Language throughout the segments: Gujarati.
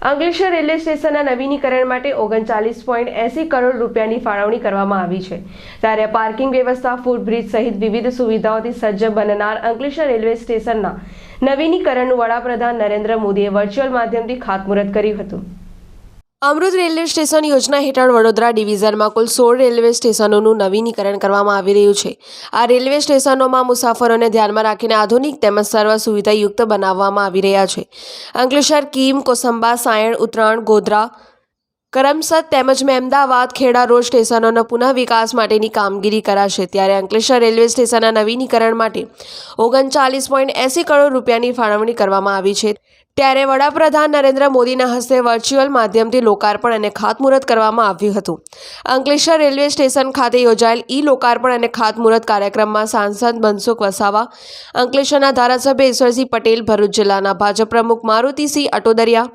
અંકલેશ્વર રેલવે સ્ટેશનના નવીનીકરણ માટે 39.80 કરોડ રૂપિયાની ફાળવણી કરવામાં આવી છે। ત્યારે પાર્કિંગ વ્યવસ્થા, ફૂટબ્રિજ સહિત વિવિધ સુવિધાઓથી સજ્જ બનનાર અંકલેશ્વર રેલવે સ્ટેશનના નવીનીકરણનું વડાપ્રધાન નરેન્દ્ર મોદીએ વર્ચ્યુઅલ માધ્યમથી ખાતમુહૂર્ત કર્યું હતું। અમૃત રેલવે સ્ટેશન યોજના હેઠળ વડોદરા ડિવિઝનમાં કુલ 16 રેલવે સ્ટેશનોનું નવીનીકરણ કરવામાં આવી રહ્યું છે। આ રેલવે સ્ટેશનોમાં મુસાફરોને ધ્યાનમાં રાખીને આધુનિક તેમજ સર્વ સુવિધાયુક્ત બનાવવામાં આવી રહ્યા છે। અંકલેશ્વર, કીમ, કોસંબા, સાયણ, ઉત્તરાણ, ગોધરા, કરમસદ તેમજ મહેમદાવાદ, ખેડા રોડ સ્ટેશનોના પુનઃ વિકાસ માટેની કામગીરી કરાશે। ત્યારે અંકલેશ્વર રેલવે સ્ટેશનના નવીનીકરણ માટે 39.80 કરોડ રૂપિયાની ફાળવણી કરવામાં આવી છે। ત્યારે વડાપ્રધાન નરેન્દ્ર મોદીના હસ્તે વર્ચ્યુઅલ માધ્યમથી લોકાર્પણ અને ખાતમુહૂર્ત કરવામાં આવ્યું હતું। અંકલેશ્વર રેલવે સ્ટેશન ખાતે યોજાયેલ લોકાર્પણ અને ખાતમુહૂર્ત કાર્યક્રમમાં સાંસદ મનસુખ વસાવા, અંકલેશ્વરના ધારાસભ્ય ઈશ્વરસિંહ પટેલ, ભરૂચ જિલ્લાના ભાજપ પ્રમુખ મારુતિસિંહ અટોદરિયા,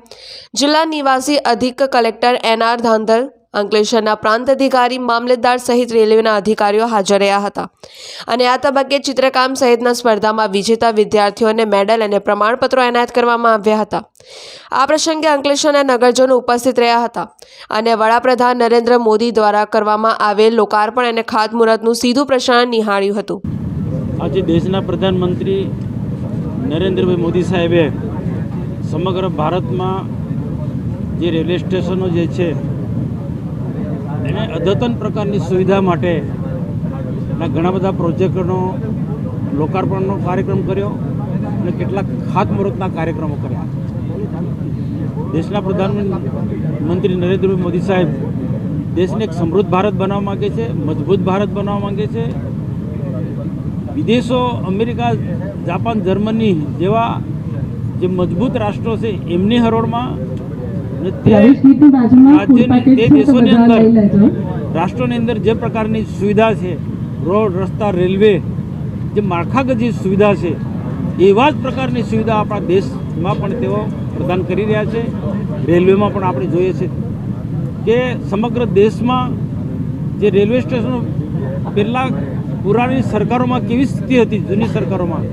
જિલ્લા નિવાસી અધિક કલેક્ટર NR ધાંધલ, અંકલેશ્વરના પ્રાંત અધિકારી, મામલતદાર સહિત રેલવેના અધિકારીઓ હાજર રહ્યા હતા અને આ તબક્કે ચિત્રકામ સહિતના સ્પર્ધામાં વિજેતા વિદ્યાર્થીઓને મેડલ અને પ્રમાણપત્રો એનાયત કરવામાં આવ્યા હતા। આ પ્રસંગે અંકલેશ્વરના નગરજનો ઉપસ્થિત રહ્યા હતા અને વડાપ્રધાન નરેન્દ્ર મોદી દ્વારા કરવામાં આવેલ લોકાર્પણ અને ખાતમુહૂર્તનું સીધું પ્રસારણ નિહાળ્યું હતું। આજે દેશના પ્રધાનમંત્રી નરેન્દ્રભાઈ મોદી સાહેબે સમગ્ર ભારતમાં જે રેલવે સ્ટેશનો જે છે એને અદ્યતન પ્રકારની સુવિધા માટે ઘણા બધા પ્રોજેક્ટનો લોકાર્પણનો કાર્યક્રમ કર્યો અને કેટલાક ખાતમુહૂર્તના કાર્યક્રમો કર્યા। દેશના પ્રધાનમંત્રી નરેન્દ્રભાઈ મોદી સાહેબ દેશને એક સમૃદ્ધ ભારત બનાવવા માગે છે, મજબૂત ભારત બનાવવા માગે છે। વિદેશો, અમેરિકા, જાપાન, જર્મની જેવા જે મજબૂત રાષ્ટ્રો છે એમની હરોળમાં તે દેશોની અંદર રાષ્ટ્રોની અંદર જે પ્રકારની સુવિધા છે, રોડ, રસ્તા, રેલવે, જે માળખાગત સુવિધા છે એવા જ પ્રકારની સુવિધા આપણા દેશમાં પણ તેઓ પ્રદાન કરી રહ્યા છે। રેલવેમાં પણ આપણે જોઈએ છે કે સમગ્ર દેશમાં જે રેલવે સ્ટેશનો પહેલાં પુરાણી સરકારોમાં કેવી સ્થિતિ હતી, જૂની સરકારોમાં,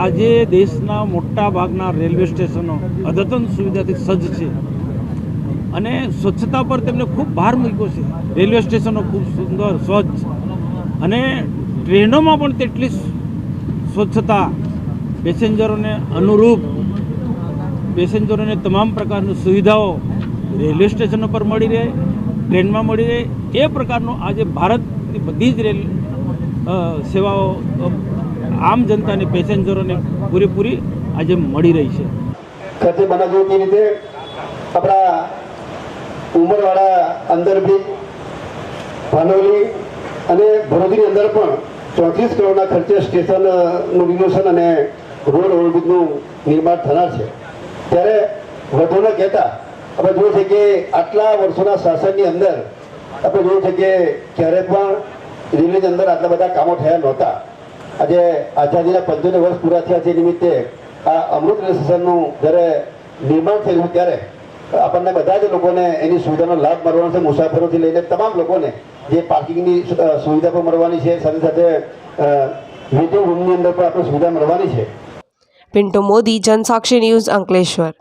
આજે દેશના મોટા ભાગના રેલવે સ્ટેશનો અદ્યતન સુવિધાથી સજ્જ છે અને સ્વચ્છતા પર તેમને ખૂબ ભાર મૂક્યો છે। રેલવે સ્ટેશનો ખૂબ સુંદર, સ્વચ્છ અને ટ્રેનોમાં પણ તેટલી સ્વચ્છતા, પેસેન્જરોને અનુરૂપ, પેસેન્જરોને તમામ પ્રકારની સુવિધાઓ રેલવે સ્ટેશનો પર મળી રહે, ટ્રેનમાં મળી રહે, એ પ્રકારનો આજે ભારતની બધી જ રેલ સેવાઓ આમ જનતાને, પેસેન્જરોને પૂરેપૂરી આજે મળી રહી છે। ખાતે બનાવતી રીતે આપણા ઉમરવાડા અંદર બી, ભાનોલી અને ભરૂચની અંદર પણ 34 કરોડના ખર્ચે સ્ટેશનનું રિનોવેશન અને રોડ ઓવરબ્રિજનું નિર્માણ થનાર છે। ત્યારે વધુને કહેતા આપણે જોયું છે કે આટલા વર્ષોના શાસનની અંદર આપણે જોયું છે કે ક્યારે પણ રેલવેની અંદર આટલા બધા કામો થયા નહોતા। આજે આઝાદીના 75 વર્ષ પૂરા થયા છે નિમિત્તે આ અમૃત રેલવે સ્ટેશનનું જ્યારે નિર્માણ થયું ત્યારે આપણને બધા જ લોકોને એની સુવિધાનો લાભ મળવાનો છે। મુસાફરોથી લઈને તમામ લોકોને જે પાર્કિંગની સુવિધા પણ મળવાની છે, સાથે સાથે મીટિંગ રૂમની અંદર પણ આપણે સુવિધા મળવાની છે। પિન્ટુ મોદી, જનસાક્ષી ન્યૂઝ, અંકલેશ્વર।